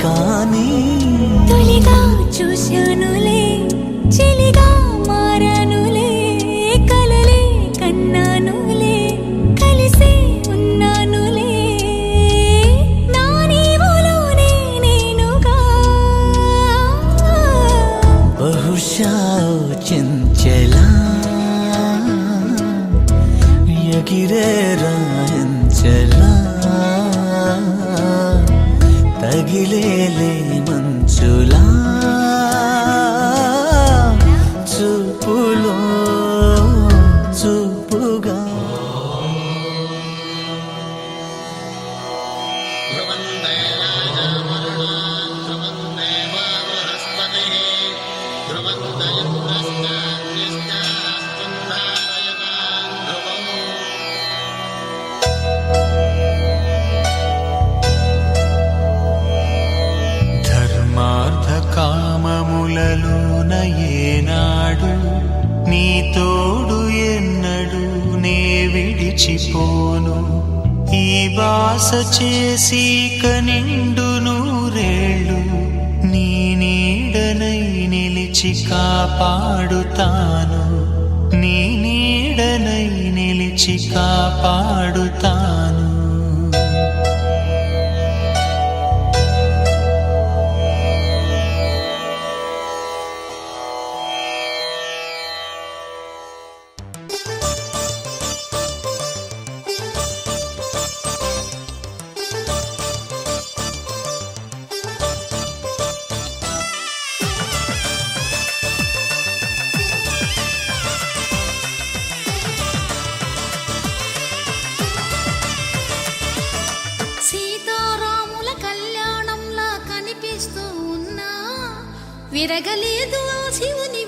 కానీ తొలిగా చూశానులే చెలిగా మారానులే కలలే కన్నానులే కలిసే ఉన్నానులే నా నీవులోనే నేనుగా బహుశా చెంచలా ఎగిరే రాంచలా తగిలేలే మంచులా చూపులో చూపుగా ధర్మార్థ కామములలోన ఏనాడు నీ తోడు ఎన్నడు నే విడిచిపోను ఈ బాస చేసి కనిండు నూరేళ్ళు నీ నీడనై నిలిచి కాపాడుతాను నీ నీడనై నిలిచి కాపాడుతాను సీతారాముల కళ్యాణంలా కనిపిస్తూ ఉన్నా విరగలేదు ఆ శివుని